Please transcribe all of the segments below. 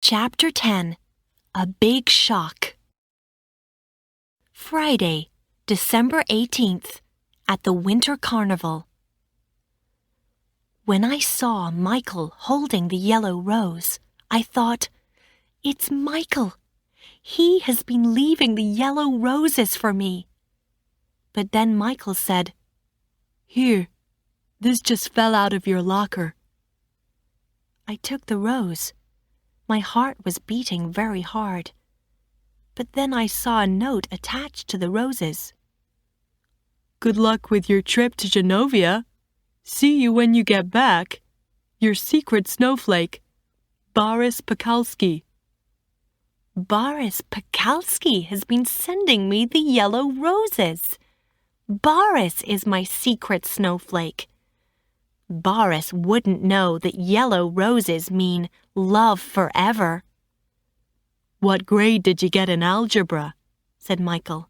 Chapter 10. A Big Shock. Friday, December 18th, at the Winter Carnival. When I saw Michael holding the yellow rose, I thought, "It's Michael. He has been leaving the yellow roses for me." But then Michael said, "Here, this just fell out of your locker." I took the rose. My heart was beating very hard. But then I saw a note attached to the roses. "Good luck with your trip to Genovia. See you when you get back. Your secret snowflake, Boris Pekalski." Boris Pekalski has been sending me the yellow roses. Boris is my secret snowflake. Boris wouldn't know that yellow roses mean love forever. "What grade did you get in algebra?" said Michael.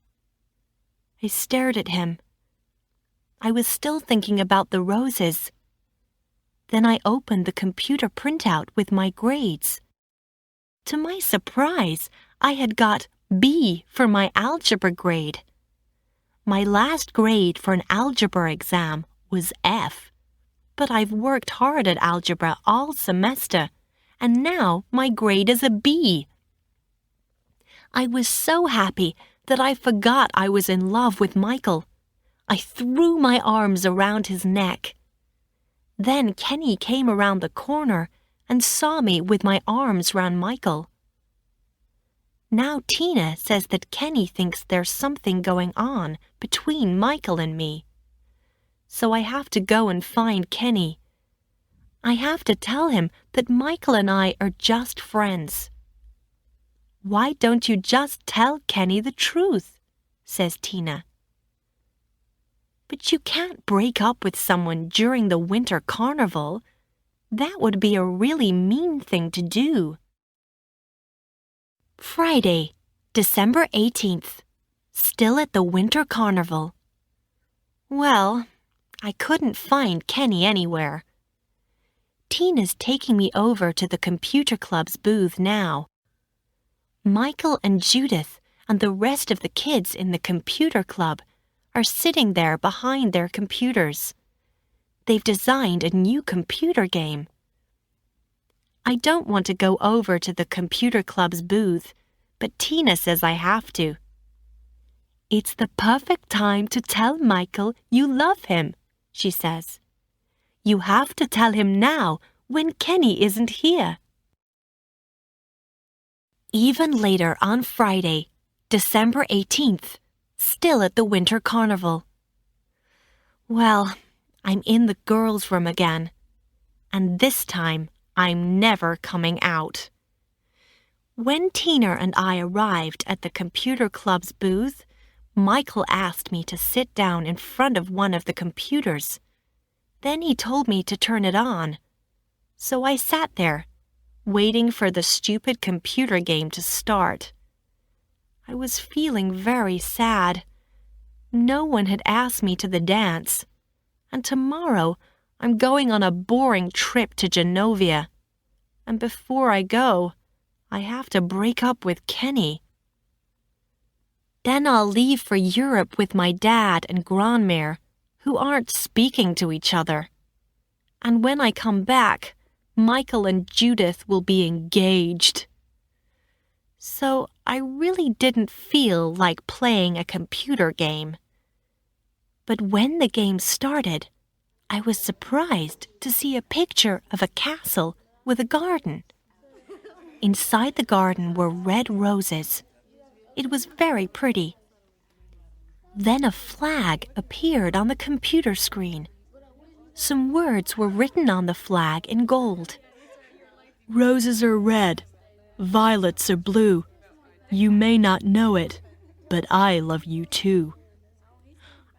I stared at him. I was still thinking about the roses. Then I opened the computer printout with my grades. To my surprise, I had got B for my algebra grade. My last grade for an algebra exam was F, but I've worked hard at algebra all semester, and now my grade is a B. I was so happy that I forgot I was in love with Michael. I threw my arms around his neck. Then Kenny came around the corner and saw me with my arms round Michael. Now Tina says that Kenny thinks there's something going on between Michael and me. So I have to go and find Kenny. I have to tell him that Michael and I are just friends. "Why don't you just tell Kenny the truth?" says Tina. "But you can't break up with someone during the winter carnival. That would be a really mean thing to do." Friday, December 18th. Still at the winter carnival. Well, I couldn't find Kenny anywhere. Tina's taking me over to the computer club's booth now. Michael and Judith and the rest of the kids in the computer club are sitting there behind their computers. They've designed a new computer game. I don't want to go over to the computer club's booth, but Tina says I have to. "It's the perfect time to tell Michael you love him," she says. "You have to tell him now when Kenny isn't here." Even later on Friday, December 18th, still at the winter carnival. Well, I'm in the girls' room again, and this time I'm never coming out. When Tina and I arrived at the computer club's booth, Michael asked me to sit down in front of one of the computers. Then he told me to turn it on. So I sat there, waiting for the stupid computer game to start. I was feeling very sad. No one had asked me to the dance, and tomorrow I'm going on a boring trip to Genovia. And before I go, I have to break up with Kenny. Then I'll leave for Europe with my dad and grandmère, who aren't speaking to each other. And when I come back, Michael and Judith will be engaged. So I really didn't feel like playing a computer game. But when the game started, I was surprised to see a picture of a castle with a garden. Inside the garden were red roses. It was very pretty. Then a flag appeared on the computer screen. Some words were written on the flag in gold. "Roses are red, violets are blue. You may not know it, but I love you too."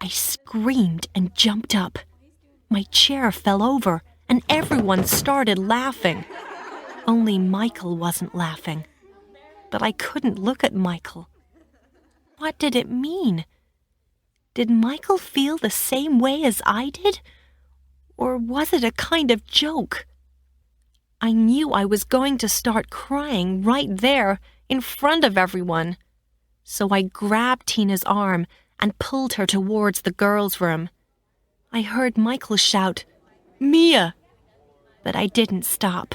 I screamed and jumped up. My chair fell over and everyone started laughing. Only Michael wasn't laughing. But I couldn't look at Michael. What did it mean? Did Michael feel the same way as I did? Or was it a kind of joke? I knew I was going to start crying right there in front of everyone. So I grabbed Tina's arm and pulled her towards the girls' room. I heard Michael shout, "Mia!" But I didn't stop.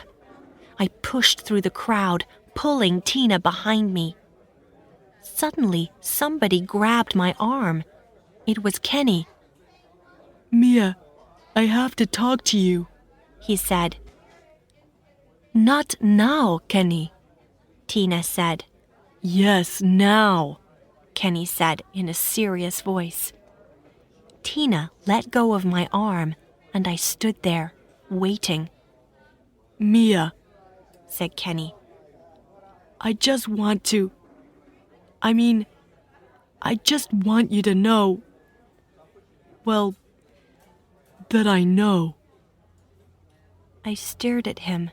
I pushed through the crowd, pulling Tina behind me. Suddenly, somebody grabbed my arm. It was Kenny. "Mia, I have to talk to you," he said. "Not now, Kenny," Tina said. "Yes, now," Kenny said in a serious voice. Tina let go of my arm, and I stood there, waiting. "Mia," said Kenny. I just want to you to know, well, that I know. I stared at him.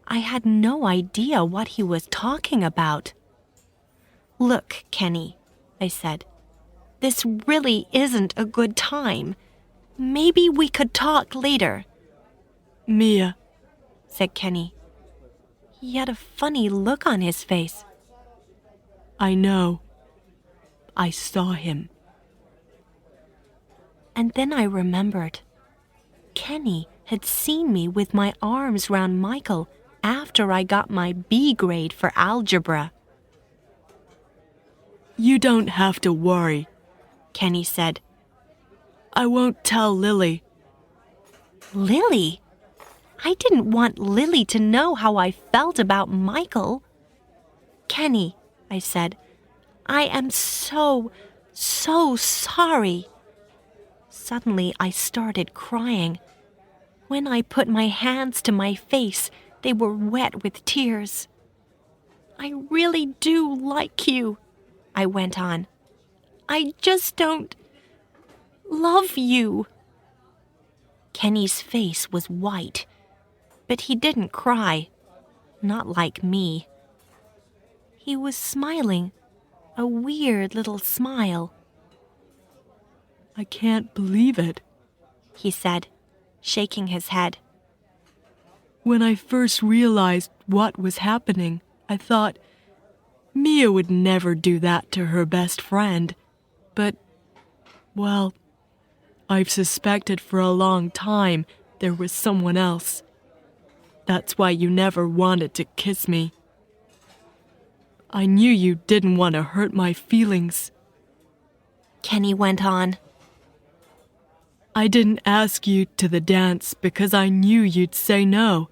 I had no idea what he was talking about. "Look, Kenny," I said, "this really isn't a good time. Maybe we could talk later." "Mia," said Kenny. He had a funny look on his face. "I know. I saw him." And then I remembered. Kenny had seen me with my arms round Michael after I got my B grade for algebra. "You don't have to worry," Kenny said. "I won't tell Lily." Lily? I didn't want Lily to know how I felt about Michael. "Kenny," I said, "I am so sorry." Suddenly, I started crying. When I put my hands to my face, they were wet with tears. "I really do like you," I went on. "I just don't love you." Kenny's face was white, but he didn't cry, not like me. He was smiling, a weird little smile. "I can't believe it," he said, shaking his head. "When I first realized what was happening, I thought Mia would never do that to her best friend. But, well, I've suspected for a long time there was someone else. That's why you never wanted to kiss me. I knew you didn't want to hurt my feelings." Kenny went on. "I didn't ask you to the dance because I knew you'd say no.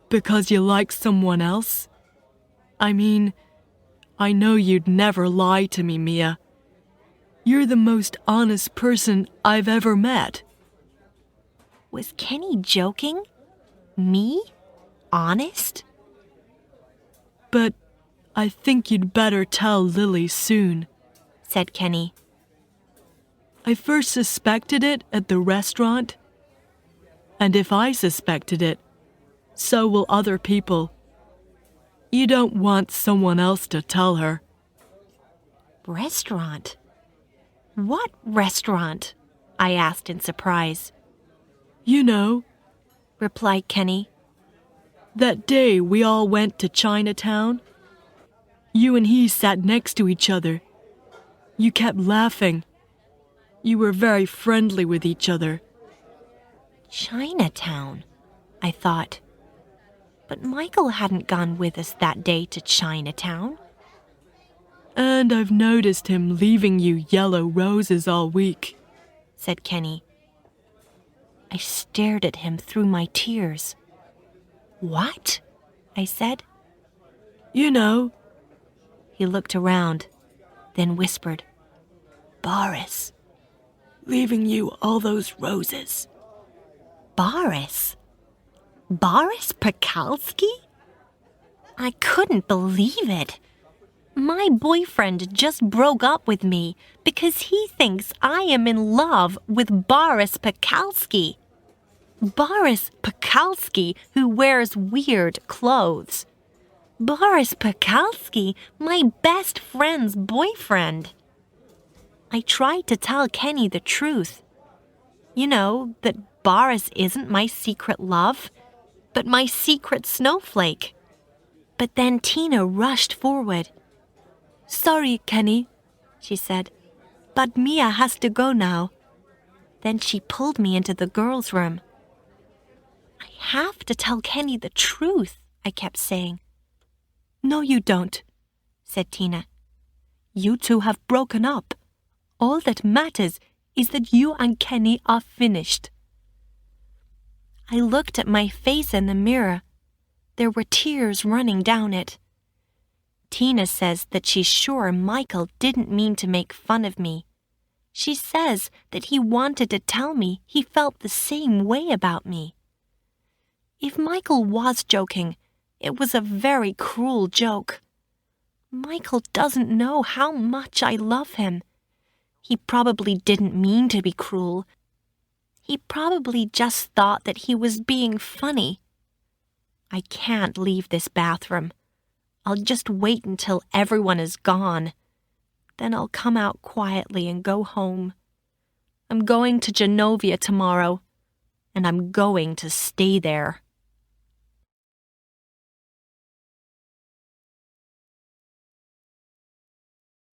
Because you like someone else. I know you'd never lie to me, Mia. You're the most honest person I've ever met." Was Kenny joking? Me? Honest? "But I think you'd better tell Lily soon," said Kenny. "I first suspected it at the restaurant. And if I suspected it, so will other people. You don't want someone else to tell her." Restaurant? What restaurant? I asked in surprise. "You know," replied Kenny. "that day we all went to Chinatown. You and he sat next to each other. You kept laughing. You were very friendly with each other." Chinatown, I thought. But Michael hadn't gone with us that day to Chinatown. "And I've noticed him leaving you yellow roses all week," said Kenny. I stared at him through my tears. "What?" I said. "You know." He looked around, then whispered, "Boris, "Leaving you all those roses." Boris? Boris Pekalski?" I couldn't believe it. My boyfriend just broke up with me because he thinks I am in love with Boris Pekalski. Boris Pekalski, who wears weird clothes. Boris Pekalski, my best friend's boyfriend. I tried to tell Kenny the truth. You know, that Boris isn't my secret love, but my secret snowflake. But then Tina rushed forward. "Sorry, Kenny," she said, "but Mia has to go now." Then she pulled me into the girls' room. "I have to tell Kenny the truth," I kept saying. "No, you don't," said Tina. "You two have broken up. All that matters is that you and Kenny are finished." I looked at my face in the mirror. There were tears running down it. Tina says that she's sure Michael didn't mean to make fun of me. She says that he wanted to tell me he felt the same way about me. If Michael was joking, it was a very cruel joke. Michael doesn't know how much I love him. He probably didn't mean to be cruel. He probably just thought that he was being funny. I can't leave this bathroom. I'll just wait until everyone is gone. Then I'll come out quietly and go home. I'm going to Genovia tomorrow, and I'm going to stay there.